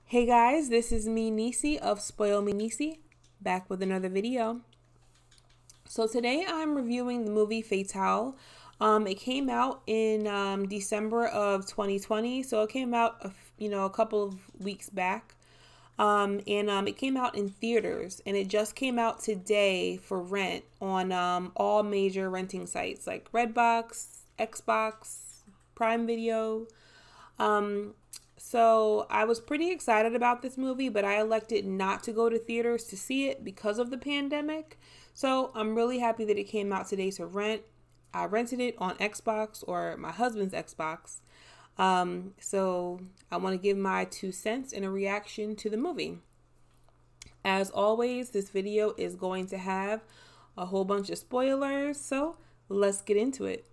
Hey guys, this is me, Nisi of Spoil Me Nisi, back with another video. So today I'm reviewing the movie Fatale. It came out in December of 2020, so it came out a couple of weeks back. It came out in theaters, and it just came out today for rent on all major renting sites like Redbox, Xbox, Prime Video. Um, so I was pretty excited about this movie, but I elected not to go to theaters to see it because of the pandemic. So I'm really happy that it came out today to rent. I rented it on Xbox, or my husband's Xbox. So I want to give my 2 cents in a reaction to the movie. As always, this video is going to have a whole bunch of spoilers, so let's get into it.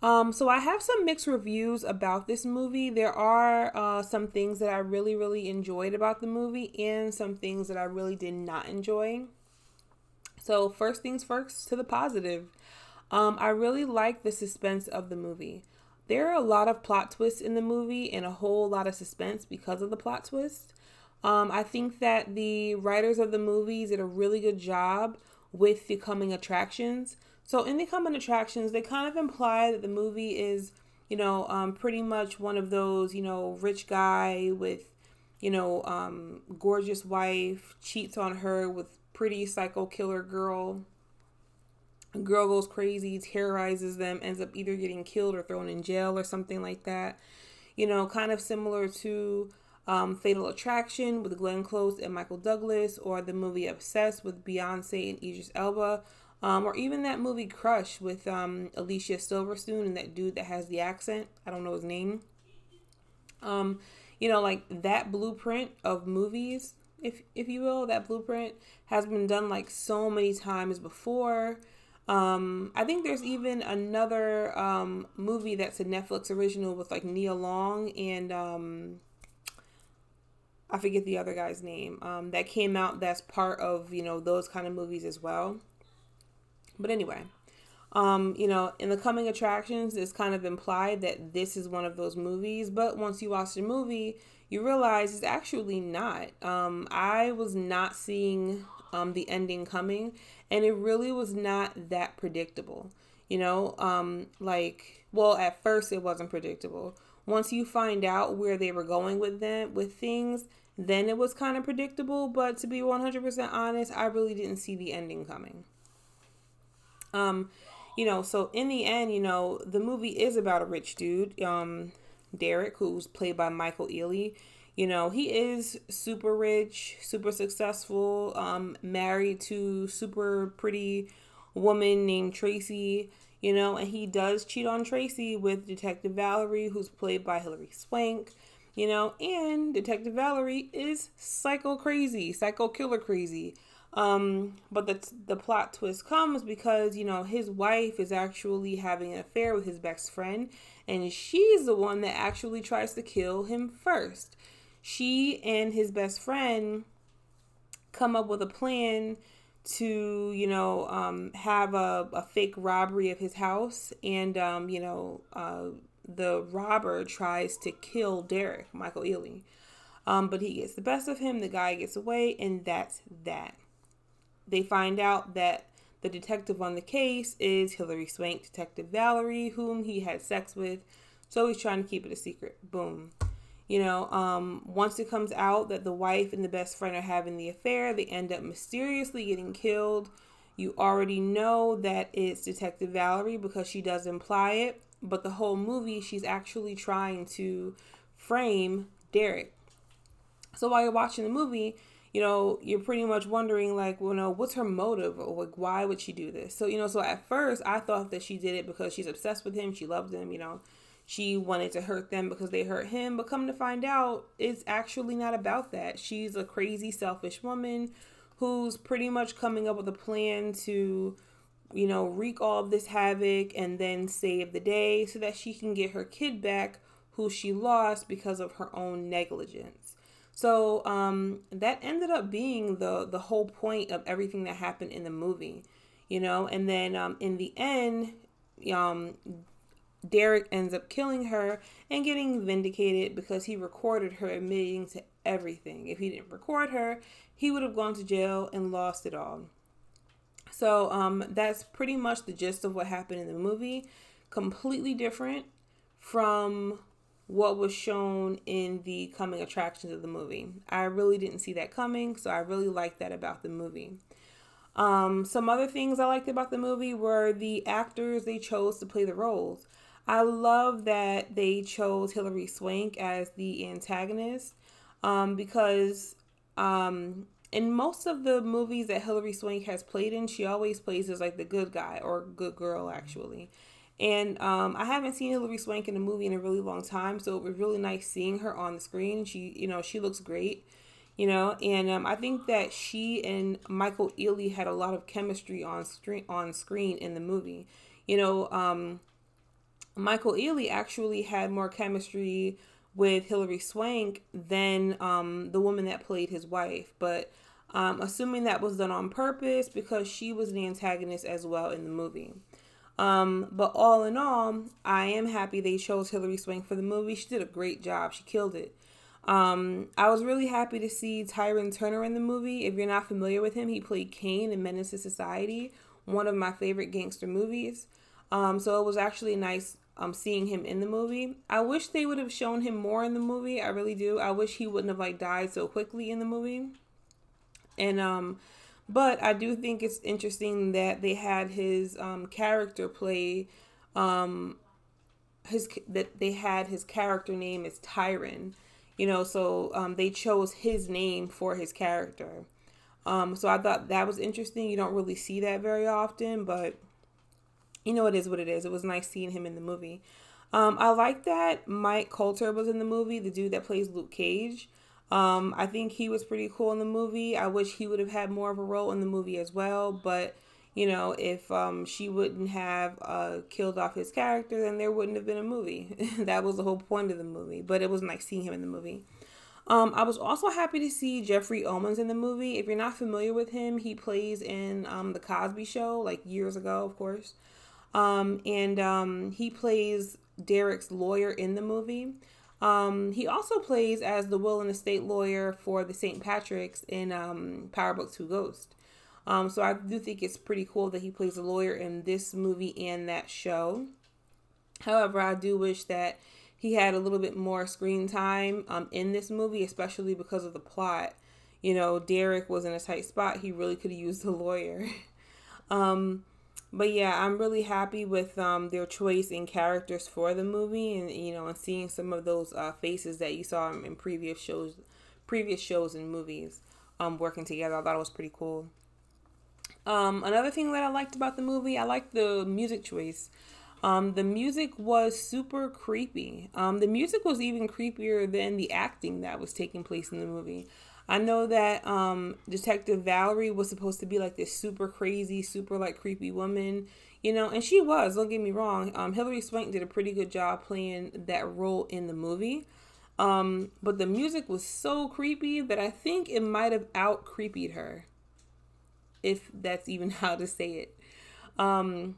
So I have some mixed reviews about this movie. There are some things that I really enjoyed about the movie and some things that I really did not enjoy. So first things first, to the positive. I really like the suspense of the movie. There are a lot of plot twists in the movie and a whole lot of suspense because of the plot twist. I think that the writers of the movies did a really good job with the coming attractions. So in the coming attractions, they kind of imply that the movie is, pretty much one of those, rich guy with, gorgeous wife, cheats on her with pretty psycho killer girl. Girl goes crazy, terrorizes them, ends up either getting killed or thrown in jail or something like that. Kind of similar to Fatal Attraction with Glenn Close and Michael Douglas, or the movie Obsessed with Beyonce and Idris Elba. Or even that movie Crush with Alicia Silverstone and that dude that has the accent. I don't know his name. Like that blueprint of movies, if you will, that blueprint has been done like so many times before. I think there's even another movie that's a Netflix original with like Nia Long and I forget the other guy's name, that came out that's part of, those kind of movies as well. But anyway, in the coming attractions, it's kind of implied that this is one of those movies. But once you watch the movie, you realize it's actually not. I was not seeing the ending coming, and it really was not that predictable. At first it wasn't predictable. Once you find out where they were going with things, then it was kind of predictable. But to be 100% honest, I really didn't see the ending coming. So in the end, the movie is about a rich dude, Derek, who's played by Michael Ealy. He is super rich, super successful, married to super pretty woman named Tracy, and he does cheat on Tracy with Detective Valerie, who's played by Hilary Swank, and Detective Valerie is psycho killer crazy. But the plot twist comes because, his wife is actually having an affair with his best friend, and she's the one that actually tries to kill him first. She and his best friend come up with a plan to, have a fake robbery of his house, and, the robber tries to kill Derek, Michael Ealy. But he gets the best of him, the guy gets away, and that's that. They find out that the detective on the case is Hilary Swank, Detective Valerie, whom he had sex with. So he's trying to keep it a secret. Boom. Once it comes out that the wife and the best friend are having the affair, they end up mysteriously getting killed. You already know that it's Detective Valerie because she does imply it. But the whole movie, she's actually trying to frame Derek. So while you're watching the movie, you're pretty much wondering, like, what's her motive, or like, why would she do this? So at first I thought that she did it because she's obsessed with him. She loves him, she wanted to hurt them because they hurt him. But come to find out, it's actually not about that. She's a crazy, selfish woman who's pretty much coming up with a plan to, wreak all of this havoc and then save the day so that she can get her kid back who she lost because of her own negligence. So that ended up being the whole point of everything that happened in the movie, and then in the end, Derek ends up killing her and getting vindicated because he recorded her admitting to everything. If he didn't record her, he would have gone to jail and lost it all. So that's pretty much the gist of what happened in the movie. Completely different from what was shown in the coming attractions of the movie. I really didn't see that coming, so I really liked that about the movie. Some other things I liked about the movie were the actors they chose to play the roles. I love that they chose Hilary Swank as the antagonist, because in most of the movies that Hilary Swank has played in, she always plays as like the good guy or good girl, actually. And I haven't seen Hilary Swank in a movie in a really long time, so it was really nice seeing her on the screen. She looks great, and I think that she and Michael Ealy had a lot of chemistry on screen in the movie. Michael Ealy actually had more chemistry with Hilary Swank than the woman that played his wife, but assuming that was done on purpose because she was the antagonist as well in the movie. But all in all, I am happy they chose Hilary Swank for the movie. She did a great job. She killed it. I was really happy to see Tyrone Turner in the movie. If you're not familiar with him, he played Kane in Menace to Society, one of my favorite gangster movies. So it was actually nice seeing him in the movie. I wish they would have shown him more in the movie. I really do. I wish he wouldn't have died so quickly in the movie. And but I do think it's interesting that they had his character play his character name is Tyron. So they chose his name for his character. So I thought that was interesting. You don't really see that very often, but it is what it is. It was nice seeing him in the movie. I like that Mike Coulter was in the movie, the dude that plays Luke Cage. I think he was pretty cool in the movie. I wish he would have had more of a role in the movie as well. But, if she wouldn't have killed off his character, then there wouldn't have been a movie. That was the whole point of the movie. But it was nice seeing him in the movie. I was also happy to see Jeffrey Owens in the movie. If you're not familiar with him, he plays in The Cosby Show, years ago, of course. And he plays Derek's lawyer in the movie. He also plays as the will and estate lawyer for the St. Patrick's in Power Book 2 Ghost. So I do think it's pretty cool that he plays a lawyer in this movie and that show. However, I do wish that he had a little bit more screen time in this movie, especially because of the plot. Derek was in a tight spot. He really could have used a lawyer. But yeah, I'm really happy with their choice in characters for the movie, and and seeing some of those faces that you saw in previous shows and movies working together. I thought it was pretty cool. Another thing that I liked about the movie, I liked the music choice. The music was super creepy. The music was even creepier than the acting that was taking place in the movie. I know that Detective Valerie was supposed to be this super crazy, super creepy woman, and she was, don't get me wrong. Hilary Swank did a pretty good job playing that role in the movie. But the music was so creepy that I think it might have out creepied her, if that's even how to say it. So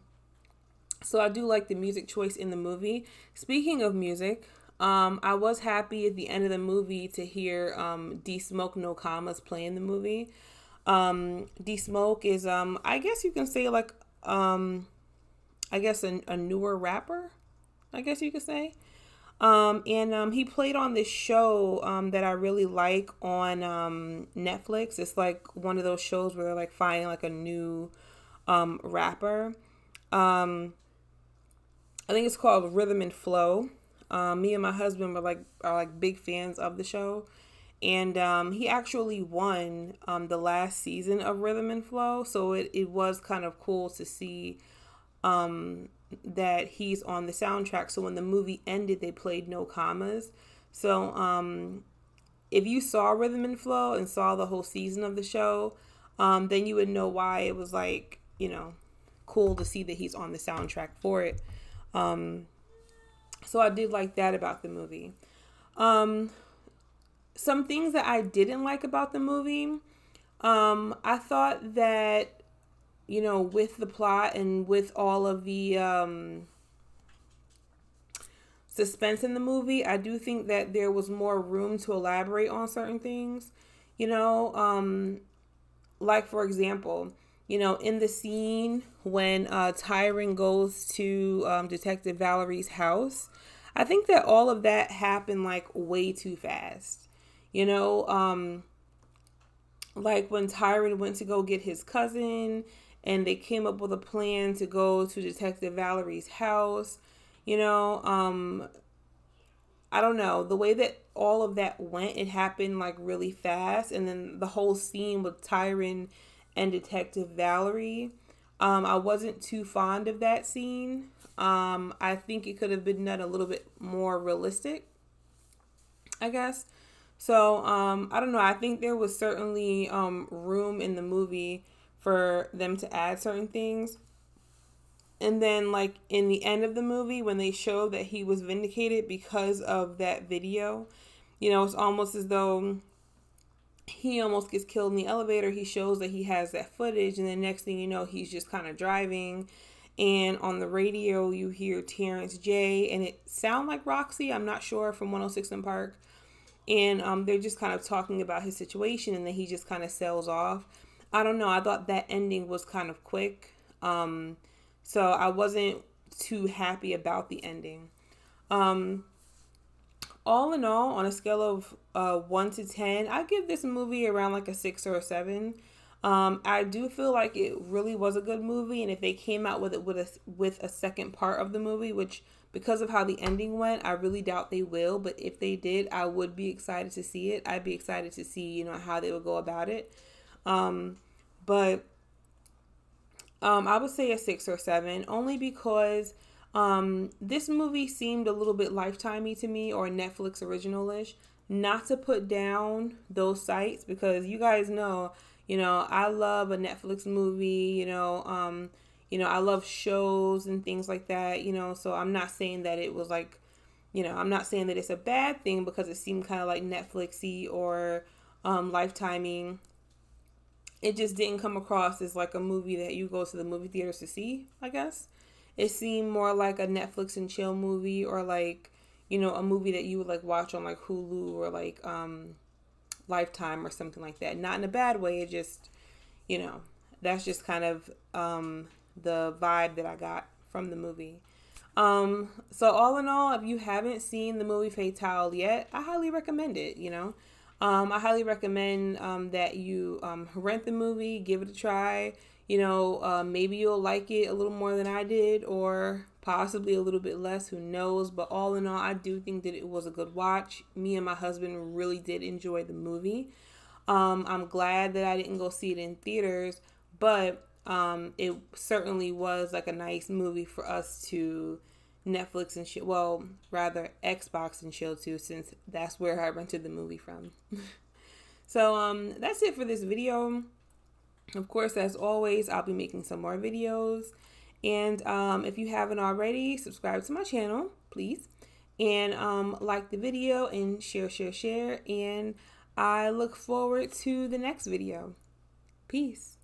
I do like the music choice in the movie. Speaking of music, I was happy at the end of the movie to hear D Smoke No Commas play in the movie. D Smoke is I guess you can say a newer rapper, I guess you could say. And he played on this show that I really like on Netflix. It's one of those shows where they're finding a new rapper. I think it's called Rhythm and Flow. Me and my husband are big fans of the show, and he actually won the last season of Rhythm and Flow, so it was kind of cool to see that he's on the soundtrack. So when the movie ended, they played No Commas. So if you saw Rhythm and Flow and saw the whole season of the show, then you would know why it was cool to see that he's on the soundtrack for it. So I did like that about the movie. Some things that I didn't like about the movie, I thought that, with the plot and with all of the suspense in the movie. I do think that there was more room to elaborate on certain things, you know, like for example, you know, in the scene when Tyron goes to Detective Valerie's house, I think that all of that happened like way too fast. You know, like when Tyron went to go get his cousin and they came up with a plan to go to Detective Valerie's house, you know, I don't know, the way that all of that went, it happened like really fast. And then the whole scene with Tyron and Detective Valerie, I wasn't too fond of that scene. I think it could have been done a little bit more realistic, I guess. So, I don't know. I think there was certainly room in the movie for them to add certain things. And then, like, in the end of the movie, when they show that he was vindicated because of that video, you know, it's almost as though he almost gets killed in the elevator. He shows that he has that footage, and then next thing you know, he's just kind of driving. And on the radio, you hear Terrence J, and it sounds like Roxy. I'm not sure, from 106 in Park. And they're just kind of talking about his situation, and then he just kind of sails off. I don't know. I thought that ending was kind of quick. So I wasn't too happy about the ending. All in all, on a scale of 1 to 10, I give this movie around like a 6 or a 7. I do feel like it really was a good movie, and if they came out with it with a second part of the movie, which because of how the ending went, I really doubt they will. But if they did, I would be excited to see it. I'd be excited to see, you know, how they would go about it. But I would say a 6 or 7, only because this movie seemed a little bit Lifetimey to me, or Netflix original-ish. Not to put down those sites, because you guys know, you know, I love a Netflix movie, you know, I love shows and things like that, you know, so I'm not saying that it was like, you know, I'm not saying that it's a bad thing because it seemed kind of like Netflixy or Lifetiming. It just didn't come across as like a movie that you go to the movie theaters to see, I guess. It seemed more like a Netflix and chill movie, or like, you know, a movie that you would like watch on like Hulu or like Lifetime or something like that. Not in a bad way. It just, you know, that's just kind of the vibe that I got from the movie. So all in all, if you haven't seen the movie Fatale yet, I highly recommend it, you know. I highly recommend that you rent the movie, give it a try. You know, maybe you'll like it a little more than I did, or possibly a little bit less, who knows. But all in all, I do think that it was a good watch. Me and my husband really did enjoy the movie. I'm glad that I didn't go see it in theaters, but it certainly was like a nice movie for us to Netflix and chill, well, rather Xbox and chill to, since that's where I rented the movie from. So that's it for this video. Of course, as always, I'll be making some more videos, and if you haven't already, subscribe to my channel, please, and like the video and share, and I look forward to the next video. Peace.